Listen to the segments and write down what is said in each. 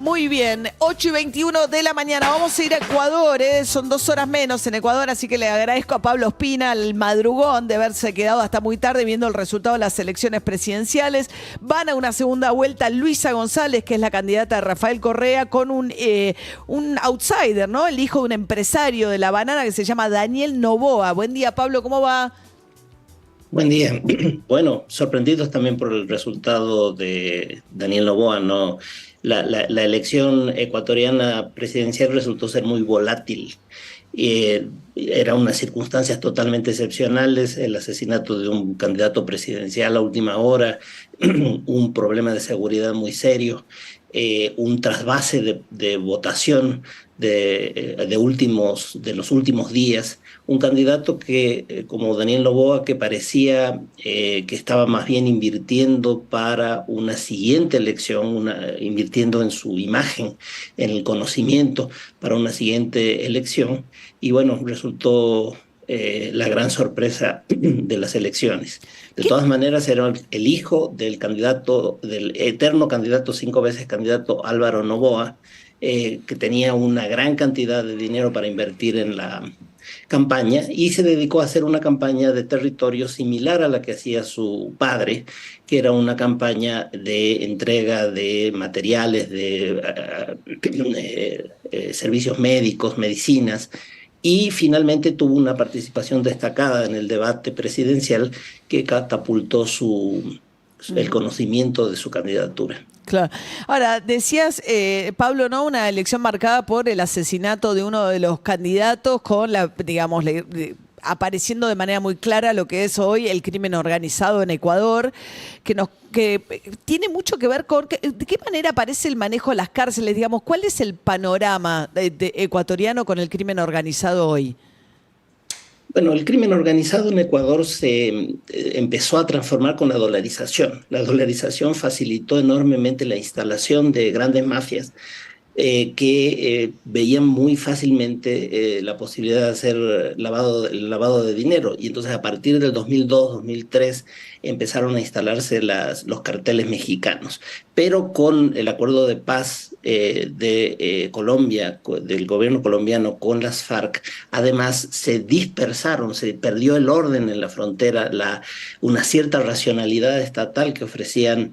Muy bien, 8:21 de la mañana. Vamos a ir a Ecuador, son 2 horas menos en Ecuador, así que le agradezco a Pablo Ospina el madrugón de haberse quedado hasta muy tarde viendo el resultado de las elecciones presidenciales. Van a una segunda vuelta Luisa González, que es la candidata de Rafael Correa, con un outsider, ¿no? El hijo de un empresario de la banana que se llama Daniel Noboa. Buen día, Pablo, ¿cómo va? Buen día. Bueno, sorprendidos también por el resultado de Daniel Noboa, ¿no? La elección ecuatoriana presidencial resultó ser muy volátil. Eran unas circunstancias totalmente excepcionales, el asesinato de un candidato presidencial a última hora, un problema de seguridad muy serio, un trasvase de votación de los últimos días, un candidato que, como Daniel Noboa, que parecía que estaba más bien invirtiendo para una siguiente elección, invirtiendo en su imagen, en el conocimiento para una siguiente elección, y bueno, resultó la gran sorpresa de las elecciones. De ¿Qué? todas maneras, era el hijo del candidato, del eterno candidato, 5 veces candidato Álvaro Noboa, que tenía una gran cantidad de dinero para invertir en la campaña y se dedicó a hacer una campaña de territorio similar a la que hacía su padre, que era una campaña de entrega de materiales, de servicios médicos, medicinas, y finalmente tuvo una participación destacada en el debate presidencial que catapultó el conocimiento de su candidatura. Claro. Ahora, decías, Pablo, ¿no? Una elección marcada por el asesinato de uno de los candidatos con digamos, apareciendo de manera muy clara lo que es hoy el crimen organizado en Ecuador, que tiene mucho que ver con de qué manera aparece el manejo de las cárceles, digamos, ¿cuál es el panorama ecuatoriano con el crimen organizado hoy? Bueno, el crimen organizado en Ecuador se empezó a transformar con la dolarización. La dolarización facilitó enormemente la instalación de grandes mafias que veían muy fácilmente la posibilidad de hacer lavado de dinero. Y entonces a partir del 2002, 2003 empezaron a instalarse los carteles mexicanos. Pero con el acuerdo de paz de Colombia, del gobierno colombiano con las FARC, además se dispersaron, se perdió el orden en la frontera, una cierta racionalidad estatal que ofrecían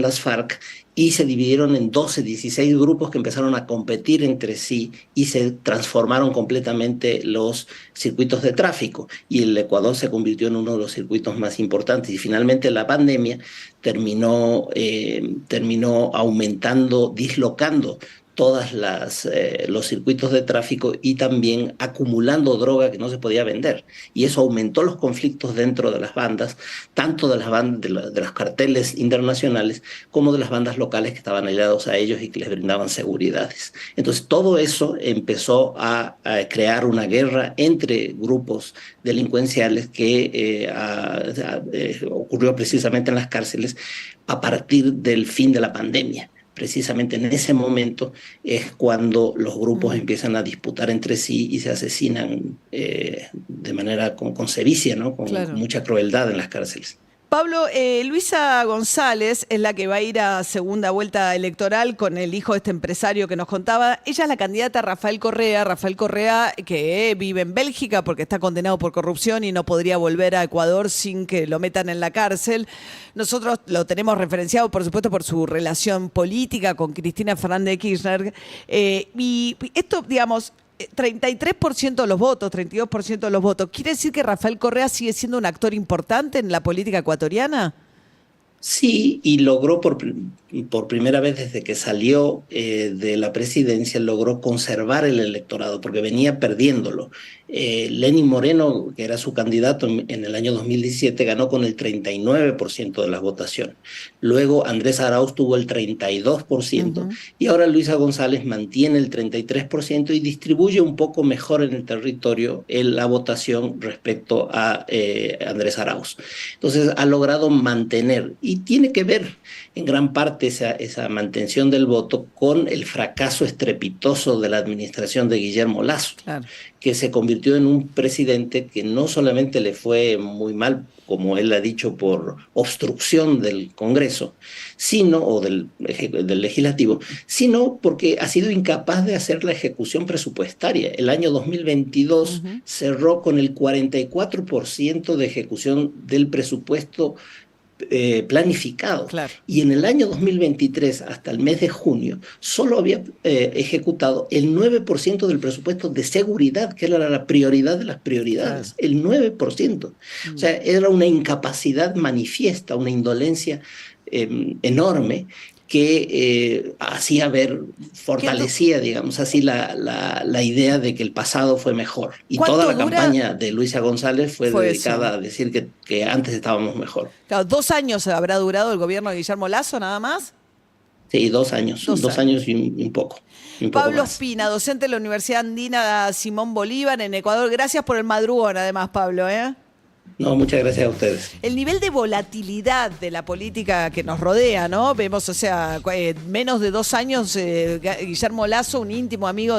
las FARC, y se dividieron en 12, 16 grupos que empezaron a competir entre sí y se transformaron completamente los circuitos de tráfico. Y el Ecuador se convirtió en uno de los circuitos más importantes. Y finalmente la pandemia terminó aumentando, dislocando los circuitos de tráfico y también acumulando droga que no se podía vender. Y eso aumentó los conflictos dentro de las bandas, tanto de las bandas de los carteles internacionales como de las bandas locales que estaban aliados a ellos y que les brindaban seguridades. Entonces todo eso empezó a crear una guerra entre grupos delincuenciales que ocurrió precisamente en las cárceles a partir del fin de la pandemia. Precisamente en ese momento es cuando los grupos Mm, empiezan a disputar entre sí y se asesinan de manera con sevicia, ¿no? Con claro. mucha crueldad en las cárceles. Pablo, Luisa González es la que va a ir a segunda vuelta electoral con el hijo de este empresario que nos contaba. Ella es la candidata a Rafael Correa, que vive en Bélgica porque está condenado por corrupción y no podría volver a Ecuador sin que lo metan en la cárcel. Nosotros lo tenemos referenciado, por supuesto, por su relación política con Cristina Fernández de Kirchner. Y esto, digamos, 33% de los votos, 32% de los votos. ¿Quiere decir que Rafael Correa sigue siendo un actor importante en la política ecuatoriana? Sí, y logró por primera vez desde que salió de la presidencia, logró conservar el electorado, porque venía perdiéndolo. Lenín Moreno, que era su candidato en el año 2017, ganó con el 39% de las votaciones. Luego Andrés Arauz tuvo el 32%, Ujú. y ahora Luisa González mantiene el 33% y distribuye un poco mejor en el territorio la votación respecto a Andrés Arauz. Entonces ha logrado mantener y tiene que ver en gran parte comparte esa mantención del voto con el fracaso estrepitoso de la administración de Guillermo Lasso, Claro. que se convirtió en un presidente que no solamente le fue muy mal, como él ha dicho, por obstrucción del Congreso, o del Legislativo, sino porque ha sido incapaz de hacer la ejecución presupuestaria. El año 2022 cerró con el 44% de ejecución del presupuesto planificado. Claro. Y en el año 2023, hasta el mes de junio, solo había ejecutado el 9% del presupuesto de seguridad, que era la prioridad de las prioridades. Claro. El 9%. O sea, era una incapacidad manifiesta, una indolencia enorme que hacía ver, fortalecía, digamos así, la idea de que el pasado fue mejor. Y toda la campaña de Luisa González fue dedicada a decir que antes estábamos mejor. Claro, 2 años habrá durado el gobierno de Guillermo Lasso, nada más. Sí, 2 años. 2 años y un poco. Pablo Ospina, docente de la Universidad Andina Simón Bolívar en Ecuador. Gracias por el madrugón, además, Pablo, ¿eh? No, muchas gracias a ustedes. El nivel de volatilidad de la política que nos rodea, ¿no? Vemos, o sea, menos de 2 años, Guillermo Lasso, un íntimo amigo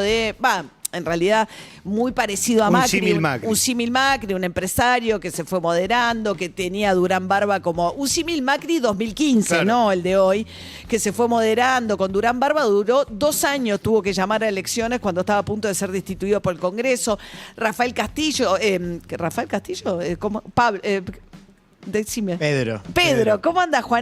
en realidad muy parecido a Macri. Un símil Macri, un empresario que se fue moderando, que tenía a Durán Barba como un símil Macri 2015, claro. ¿No? El de hoy, que se fue moderando. Con Durán Barba duró 2 años, tuvo que llamar a elecciones cuando estaba a punto de ser destituido por el Congreso. Rafael Castillo, ¿cómo? Pablo, decime. Pedro. ¿Cómo anda, Juan?